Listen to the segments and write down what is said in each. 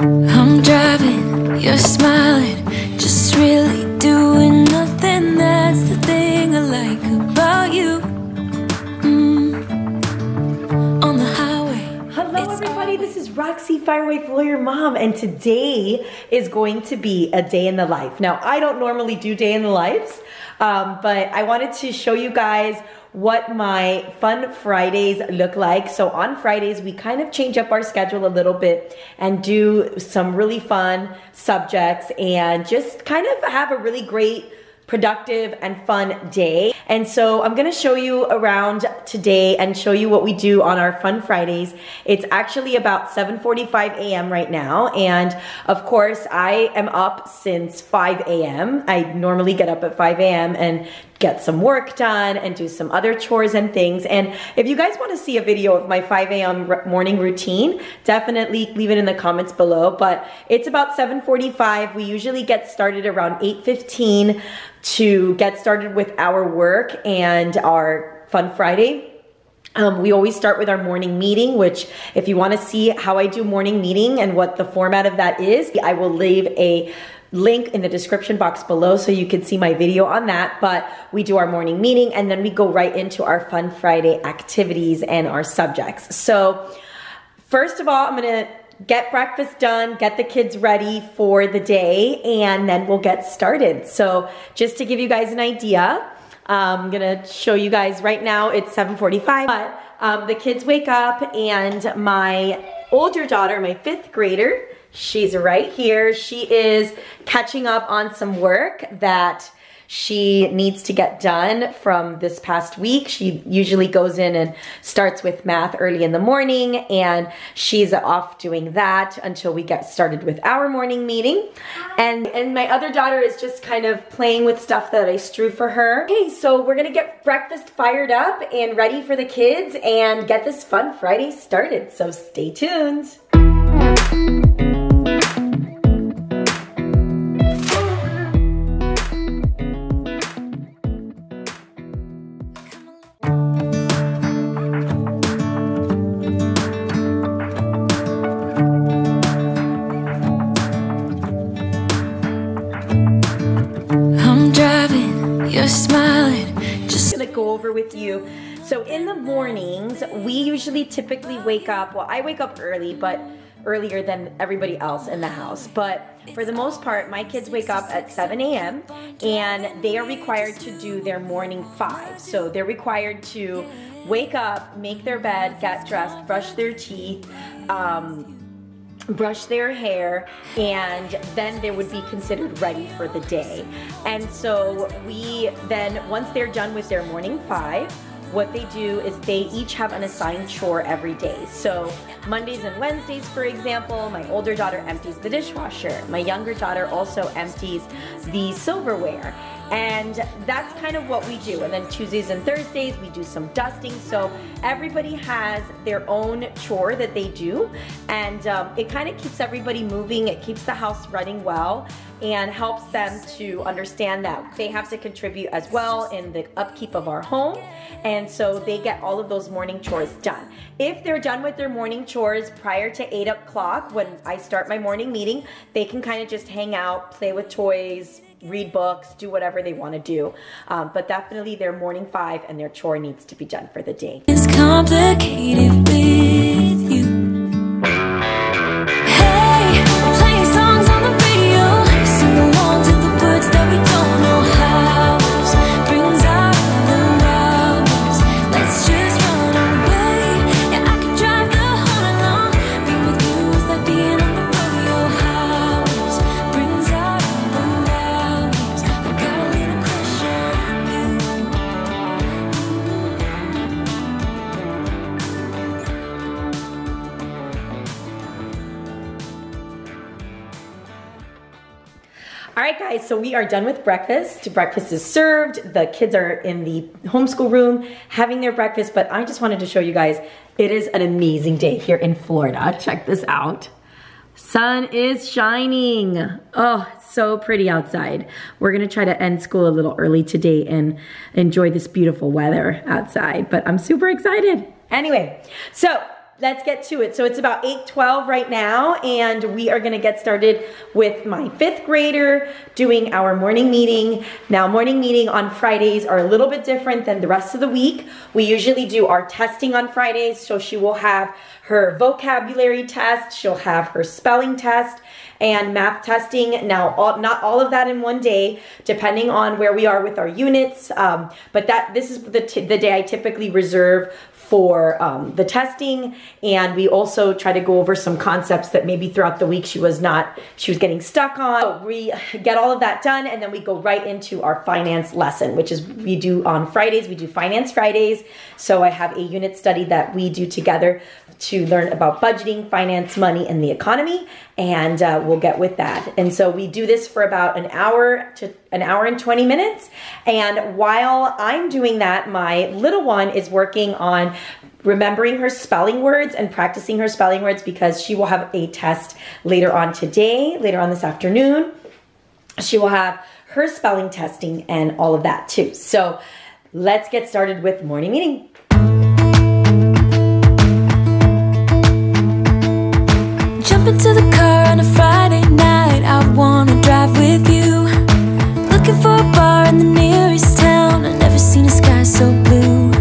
I'm driving, you're smiling, just really doing nothing. That's the thing I like about you. On the highway. Hello everybody, this is Roxy Firewife Lawyer Mom, and today is going to be a day in the life. Now, I don't normally do day in the lives, but I wanted to show you guys what my fun Fridays look like. So on Fridays, we kind of change up our schedule a little bit and do some really fun subjects and just kind of have a really great, productive and fun day. And so I'm gonna show you around today and show you what we do on our fun Fridays. It's actually about 7:45 a.m. right now. And of course, I am up since 5 a.m. I normally get up at 5 a.m. and get some work done and do some other chores and things. And if you guys want to see a video of my 5 a.m. morning routine, definitely leave it in the comments below. But it's about 7:45. We usually get started around 8:15 to get started with our work and our Fun Friday. We always start with our morning meeting, which if you want to see how I do morning meeting and what the format of that is, I will leave a link in the description box below so you can see my video on that. But we do our morning meeting and then we go right into our Fun Friday activities and our subjects. So first of all, I'm gonna get breakfast done, get the kids ready for the day, and then we'll get started. So just to give you guys an idea, I'm gonna show you guys right now, it's 7:45, but the kids wake up and my older daughter, my 5th grader, she's right here. She is catching up on some work that she needs to get done from this past week. She usually goes in and starts with math early in the morning, and she's off doing that until we get started with our morning meeting. And my other daughter is just kind of playing with stuff that I strew for her. Okay, so we're gonna get breakfast fired up and ready for the kids and get this fun Friday started. So stay tuned. You're smiling, just gonna go over with you. So in the mornings, we usually typically wake up, well, I wake up early, but earlier than everybody else in the house. But for the most part, my kids wake up at 7 a.m. and they are required to do their morning 5. So they're required to wake up, make their bed, get dressed, brush their teeth, brush their hair, and then they would be considered ready for the day. And so we then, once they're done with their morning 5, what they do is they each have an assigned chore every day. So Mondays and Wednesdays, for example, my older daughter empties the dishwasher. My younger daughter also empties the silverware. And that's kind of what we do. And then Tuesdays and Thursdays, we do some dusting. So everybody has their own chore that they do. And it kind of keeps everybody moving. It keeps the house running well and helps them to understand that they have to contribute as well in the upkeep of our home. And so they get all of those morning chores done. If they're done with their morning chores prior to 8 o'clock, when I start my morning meeting, they can kind of just hang out, play with toys, read books, do whatever they want to do. But definitely their morning 5 and their chore needs to be done for the day. it's complicated with you. Hey, we're playing songs on the radio, sing along to the words that we don't know how. Brings out the hours. Let's just run away. Yeah, I could drive the whole night long. Being with you is like being on the rodeo house. Brings out the hours. I got a little crush on you. All right, guys, so we are done with breakfast. Breakfast is served. The kids are in the homeschool room having their breakfast, but I just wanted to show you guys, it is an amazing day here in Florida. Check this out. Sun is shining. Oh, so pretty outside. We're gonna try to end school a little early today and enjoy this beautiful weather outside, but I'm super excited. Anyway, so let's get to it. So it's about 8:12 right now, and we are gonna get started with my 5th grader doing our morning meeting. Now, morning meeting on Fridays are a little bit different than the rest of the week. We usually do our testing on Fridays, so she will have her vocabulary test, she'll have her spelling test, and math testing. Now, not all of that in one day, depending on where we are with our units, but this is the day I typically reserve for the testing, and we also try to go over some concepts that maybe throughout the week she was getting stuck on. So we get all of that done, and then we go right into our finance lesson, which is we do on Fridays. We do Finance Fridays. So I have a unit study that we do together to learn about budgeting, finance, money, and the economy, and we'll get with that. And so we do this for about an hour to an hour and 20 minutes. And while I'm doing that, my little one is working on remembering her spelling words and practicing her spelling words, because she will have a test later on today, later on this afternoon. She will have her spelling testing and all of that too. So let's get started with morning meeting. Jump into the car on a Friday night, I wanna drive with you. Looking for a bar in the nearest town, I've never seen a sky so blue.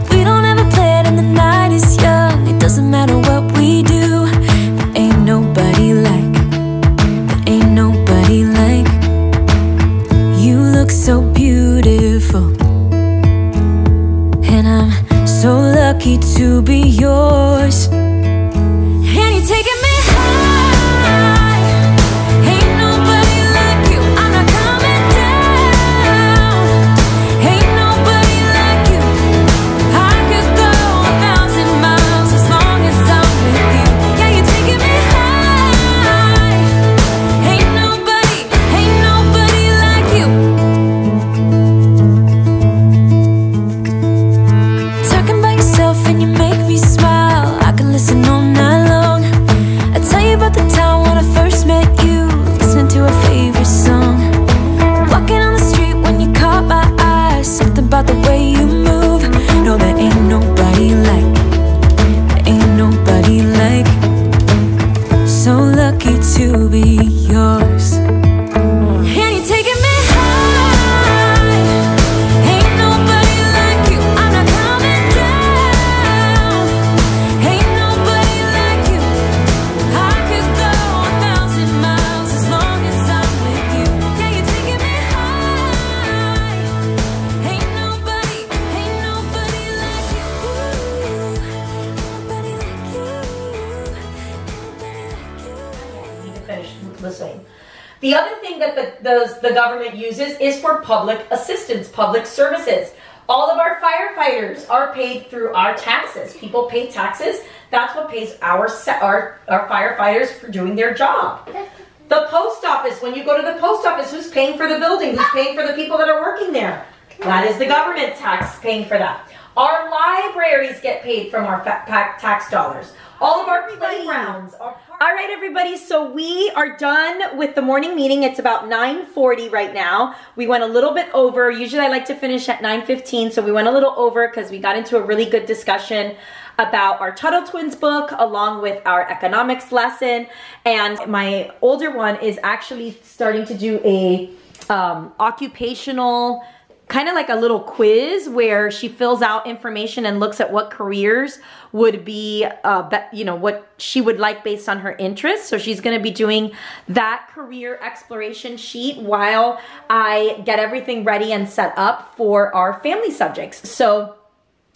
We don't ever play it and the night is young, it doesn't matter what we do. There ain't nobody like, you look so beautiful, and I'm so lucky to be yours. And you're taking me to be yours. And you're taking me high, ain't nobody like you. I'm not coming down, ain't nobody like you. I could go 1,000 miles as long as I'm with you. Yeah, you're taking me high, ain't nobody like you. Ain't nobody like you. Finish listening. The other thing that the government uses is for public assistance, public services. All of our firefighters are paid through our taxes. People pay taxes. That's what pays our firefighters for doing their job. The post office, when you go to the post office, who's paying for the building? Who's paying for the people that are working there? That is the government tax paying for that. Our libraries get paid from our tax dollars. All of our playgrounds are... All right, everybody, so we are done with the morning meeting. It's about 9:40 right now. We went a little bit over. Usually I like to finish at 9:15, so we went a little over because we got into a really good discussion about our Tuttle Twins book along with our economics lesson. And my older one is actually starting to do a occupational, kind of like a little quiz where she fills out information and looks at what careers would be, what she would like based on her interests. So she's gonna be doing that career exploration sheet while I get everything ready and set up for our family subjects. So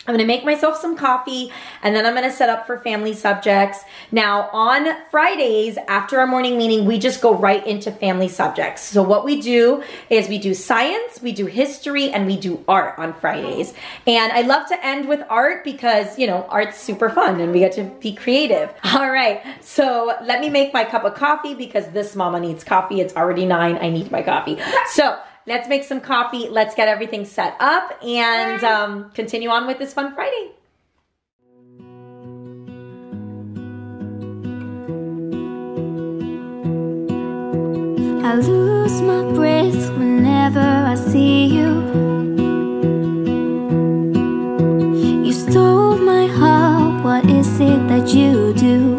I'm gonna make myself some coffee and then I'm gonna set up for family subjects. Now on Fridays after our morning meeting, we just go right into family subjects. So what we do is we do science, we do history, and we do art on Fridays. And I love to end with art because, you know, art's super fun and we get to be creative. All right, so let me make my cup of coffee because this mama needs coffee. It's already 9, I need my coffee. So let's make some coffee, let's get everything set up, and continue on with this fun Friday. I lose my breath whenever I see you. You stole my heart, what is it that what you do.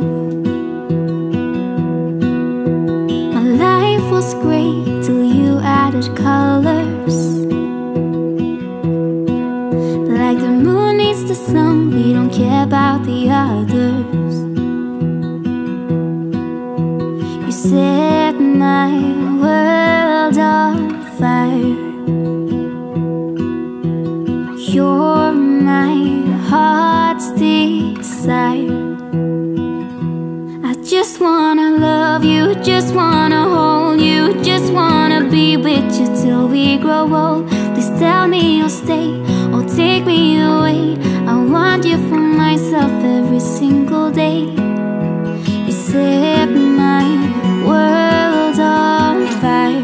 My life was great till you added colors. Like the moon needs the sun, we don't care about the others. You set my world on fire. You're my heart's desire. I just wanna love you, just wanna hold you, just wanna be with you till we grow old. Please tell me you'll stay or take me away. I want you for myself every single day. You set my world on fire.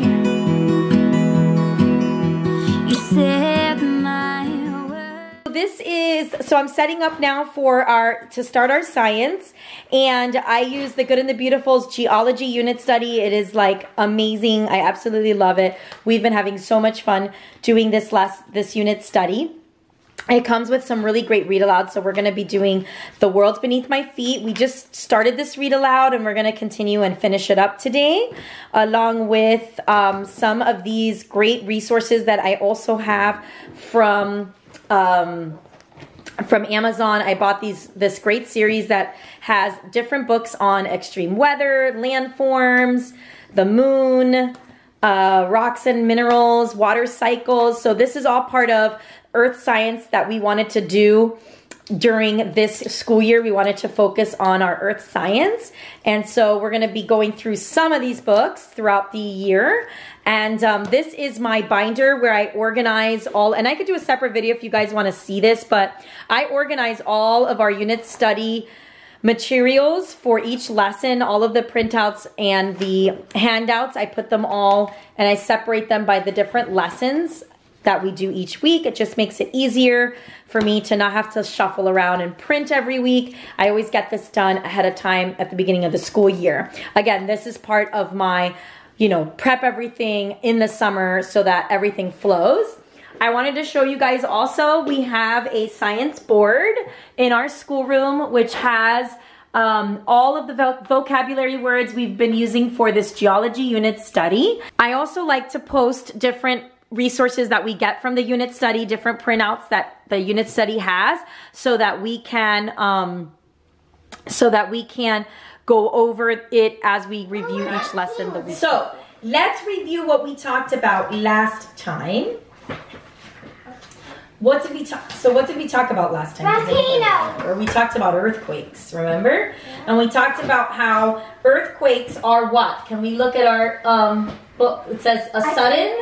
You set my world. This is, so I'm setting up now for to start our science, and I use the Good and the Beautiful's Geology unit study. It is like amazing. I absolutely love it. We've been having so much fun doing this unit study. It comes with some really great read alouds. So we're going to be doing The World's Beneath My Feet. We just started this read aloud, and we're going to continue and finish it up today, along with some of these great resources that I also have from Amazon. I bought this great series that has different books on extreme weather, landforms, the moon, rocks and minerals, water cycles. So this is all part of earth science that we wanted to do during this school year. We wanted to focus on our earth science. And so we're going to be going through some of these books throughout the year. And this is my binder where I organize all, and I could do a separate video if you guys want to see this, but I organize all of our unit study materials for each lesson, all of the printouts and the handouts. I put them all and I separate them by the different lessons that we do each week. It just makes it easier for me to not have to shuffle around and print every week. I always get this done ahead of time at the beginning of the school year. Again, this is part of my, prep everything in the summer so that everything flows. I wanted to show you guys also, we have a science board in our schoolroom, which has all of the vocabulary words we've been using for this geology unit study. I also like to post different resources that we get from the unit study, different printouts that the unit study has, so that we can go over it as we review each lesson the week. So let's review what we talked about last time. What did we talk about last time? Volcano. Or we talked about earthquakes, remember? And we talked about how earthquakes are what? Can we look at our book? It says a sudden.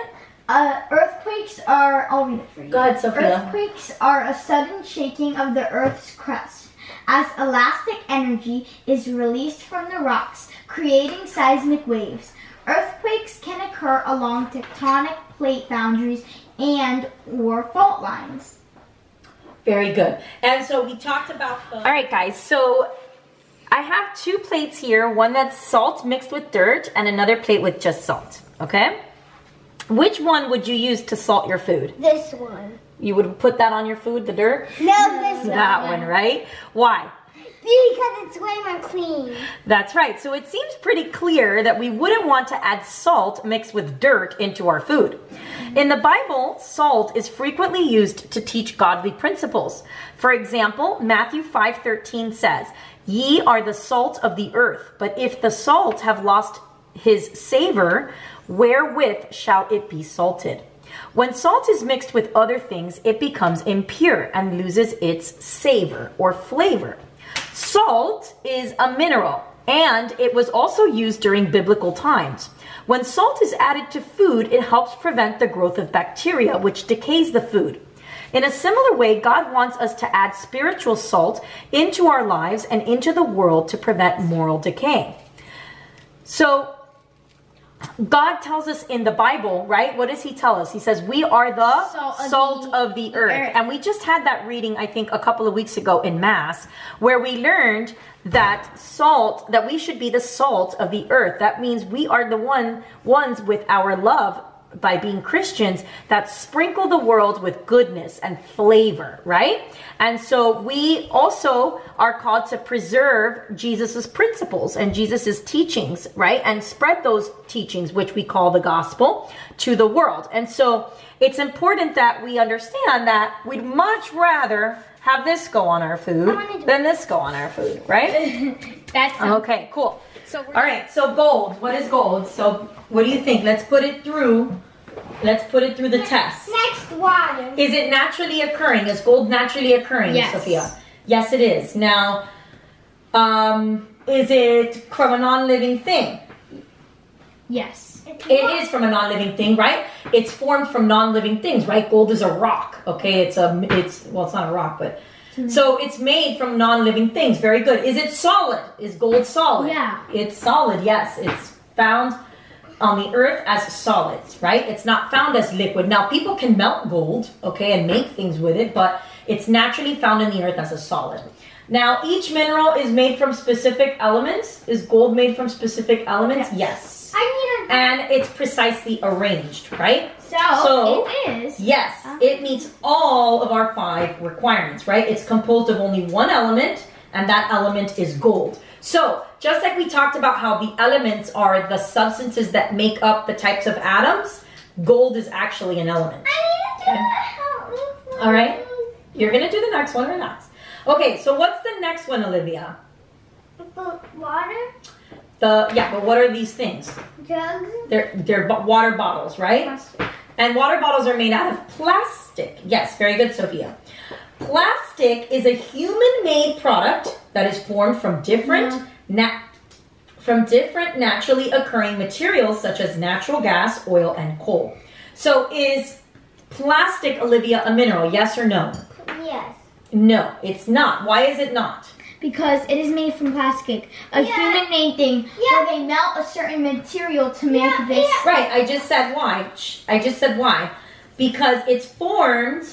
Earthquakes are, I'll read it for you. Go ahead, Sophia. Earthquakes are a sudden shaking of the Earth's crust as elastic energy is released from the rocks, creating seismic waves. Earthquakes can occur along tectonic plate boundaries and or fault lines. Very good. And so we talked about the... All right, guys. So I have two plates here. One that's salt mixed with dirt and another plate with just salt. Okay? Which one would you use to salt your food? This one. You would put that on your food, the dirt? No, this one. That one, right? Why? Because it's way more clean. That's right. So it seems pretty clear that we wouldn't want to add salt mixed with dirt into our food. In the Bible, salt is frequently used to teach godly principles. For example, Matthew 5:13 says, "Ye are the salt of the earth, but if the salt have lost his savor, wherewith shall it be salted?" When salt is mixed with other things, it becomes impure and loses its savor or flavor. Salt is a mineral, and it was also used during biblical times. When salt is added to food, it helps prevent the growth of bacteria, which decays the food. In a similar way, God wants us to add spiritual salt into our lives and into the world to prevent moral decay. So, God tells us in the Bible, right? What does he tell us? He says, we are the salt of the earth. And we just had that reading, I think, a couple of weeks ago in Mass, where we learned that that we should be the salt of the earth. That means we are the ones with our love by being Christians that sprinkle the world with goodness and flavor, right? And so we also are called to preserve Jesus's principles and Jesus's teachings, right? And spread those teachings, which we call the gospel, to the world. And so it's important that we understand that we'd much rather have this go on our food than this go on our food, right? That's okay, cool. So all right, so gold. What is gold? So what do you think? Let's put it through the test. Next, water. Is it naturally occurring? Is gold naturally occurring, Yes. Sophia? Yes, it is. Now, is it from a non-living thing? Yes. It is from a non-living thing, right? It's formed from non-living things, right? Gold is a rock, okay? It's not a rock, but so it's made from non-living things. Very good. Is it solid? Is gold solid? Yeah. It's solid, yes. It's found on the earth as solids, right? It's not found as liquid. Now, people can melt gold, okay, and make things with it, but it's naturally found in the earth as a solid. Now, each mineral is made from specific elements. Is gold made from specific elements? Yes. And it's precisely arranged, right? So it is. Yes, it meets all of our 5 requirements, right? It's composed of only one element, and that element is gold. So, just like we talked about how the elements are the substances that make up the types of atoms, gold is actually an element. Okay? All right? You're going to do the next one, relax. Okay, so what's the next one, Olivia? Water. But what are these things? Jugs. They're water bottles, right? Plastic. And water bottles are made out of plastic. Yes, very good, Sophia. Plastic is a human-made product that is formed from different naturally occurring materials such as natural gas, oil, and coal. So is plastic, Olivia, a mineral? Yes or no? Yes. No, it's not. Why is it not? Because it is made from plastic, a human-made thing, where they melt a certain material to make this. Right, I just said why. I just said why. Because it's formed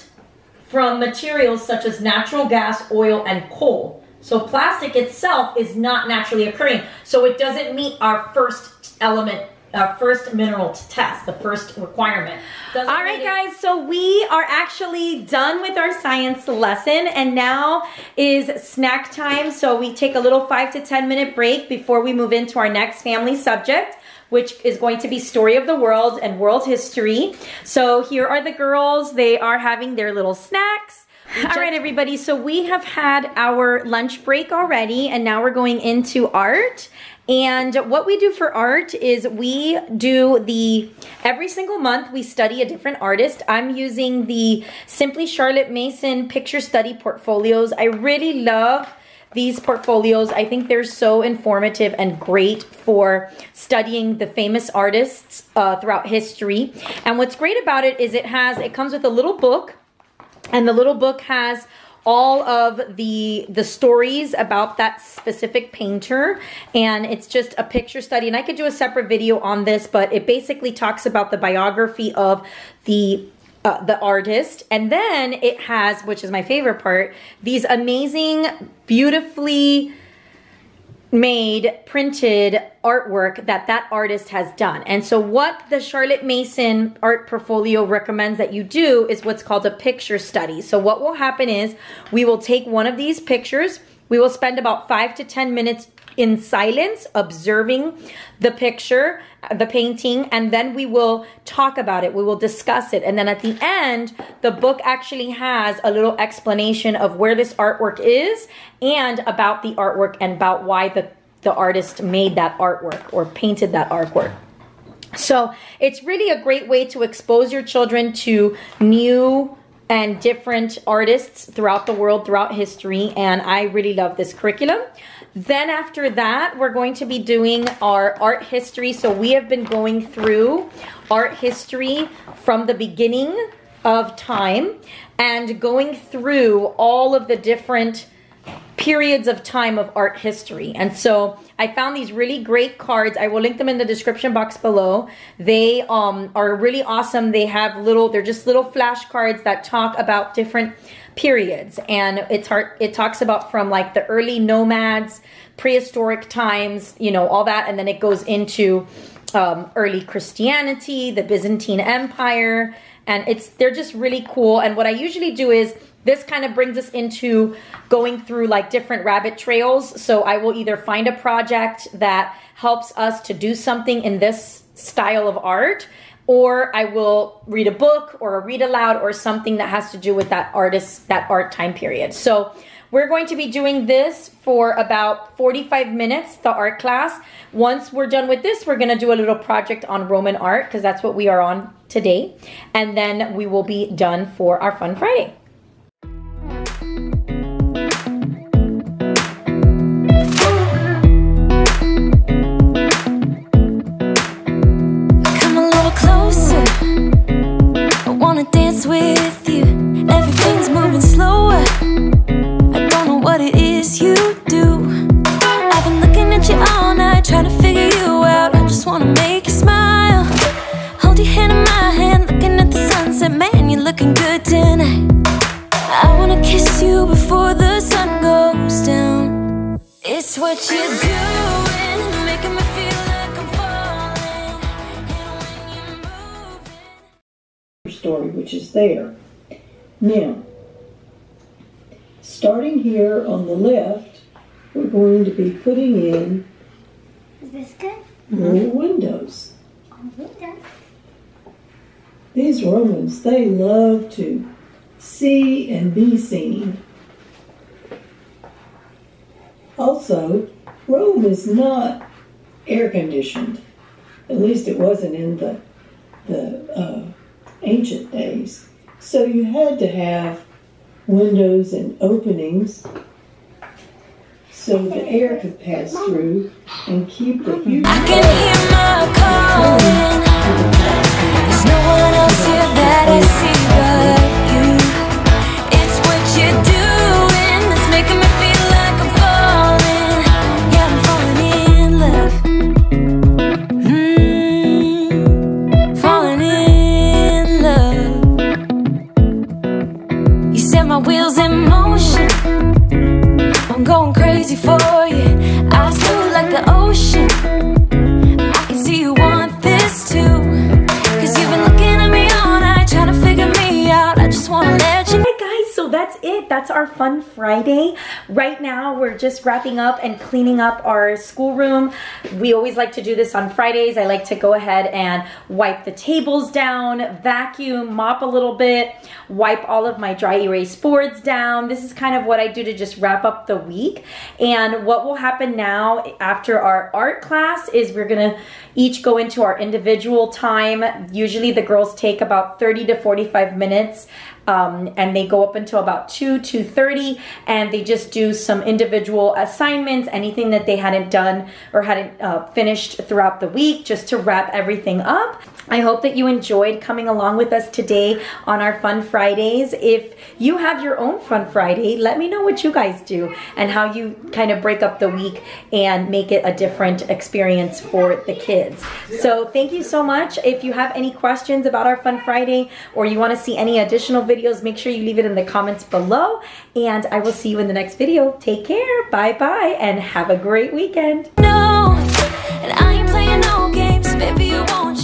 from materials such as natural gas, oil, and coal. So plastic itself is not naturally occurring. So it doesn't meet our first element, our first mineral to test, the first requirement. All right, guys, so we are actually done with our science lesson, and now is snack time. So we take a little 5 to 10 minute break before we move into our next family subject, which is going to be story of the world and world history. So here are the girls. They are having their little snacks. All right, everybody, so we have had our lunch break already, and now we're going into art. And what we do for art is we do every single month we study a different artist. I'm using the Simply Charlotte Mason picture study portfolios. I really love these portfolios. I think they're so informative and great for studying the famous artists throughout history. And what's great about it is it comes with a little book, and the little book has all of the stories about that specific painter, and it's just a picture study. And I could do a separate video on this, but it basically talks about the biography of the artist. And then it has, which is my favorite part, these amazing, beautifully made, printed artwork that artist has done. And so what the Charlotte Mason art portfolio recommends that you do is what's called a picture study. So what will happen is we will take one of these pictures, we will spend about 5 to 10 minutes in silence observing the picture, the painting, and then we will talk about it, we will discuss it, and then at the end the book actually has a little explanation of where this artwork is and about the artwork and about why the artist made that artwork or painted that artwork. So it's really a great way to expose your children to new and different artists throughout the world, throughout history, and I really love this curriculum. Then after that, we're going to be doing our art history. So we have been going through art history from the beginning of time and going through all of the different periods of time of art history. And so I found these really great cards. I will link them in the description box below. They are really awesome. They have they're just little flashcards that talk about different periods, and it talks about from like the early nomads, prehistoric times, you know, all that, and then it goes into early Christianity, the Byzantine Empire, and they're just really cool. And what I usually do is, this kind of brings us into going through like different rabbit trails. So I will either find a project that helps us to do something in this style of art, or I will read a book or a read aloud or something that has to do with that art time period. So we're going to be doing this for about 45 minutes, the art class. Once we're done with this, we're gonna do a little project on Roman art, because that's what we are on today. And then we will be done for our Fun Friday. With you, everything's moving slower. I don't know what it is you do. I've been looking at you all night, trying to figure you out. I just wanna make you smile. Hold your hand in my hand, looking at the sunset. Man, you're looking good tonight. I wanna kiss you before the sun goes down. It's what you're doing, it's making me feel like I'm falling. And when you're moving, story, which is there. Now, starting here on the left, we're going to be putting in Is this good? little windows. Oh, windows. These Romans, they love to see and be seen. Also, Rome is not air conditioned. At least it wasn't in the ancient days. So you had to have windows and openings so the air could pass through and keep the humidity. I can hear my calling. There's no one else here that I see but you. It's what you're doing that's making me feel like I'm falling. Yeah, I'm falling in love. Falling in love. You set my wheels in motion. I'm going crazy for you. Eyes blue like the ocean. I can see you want this too. Cause you've been looking at me all night, trying to figure me out. I just wanna let you. Alright guys, so that's it. That's our Fun Friday. Right now, we're just wrapping up and cleaning up our schoolroom. We always like to do this on Fridays. I like to go ahead and wipe the tables down, vacuum, mop a little bit, wipe all of my dry erase boards down. This is kind of what I do to just wrap up the week. And what will happen now after our art class is we're gonna each go into our individual time. Usually the girls take about 30 to 45 minutes and they go up until about 2:30, and they just do some individual assignments, anything that they hadn't done or hadn't finished throughout the week, just to wrap everything up. I hope that you enjoyed coming along with us today on our Fun Fridays. If you have your own Fun Friday, let me know what you guys do and how you kind of break up the week and make it a different experience for the kids. So thank you so much. If you have any questions about our Fun Friday, or you want to see any additional videos, make sure you leave it in the comments below, and I will see you in the next video. Take care, bye-bye, and have a great weekend. No, and I ain't playing no games, baby, you won't.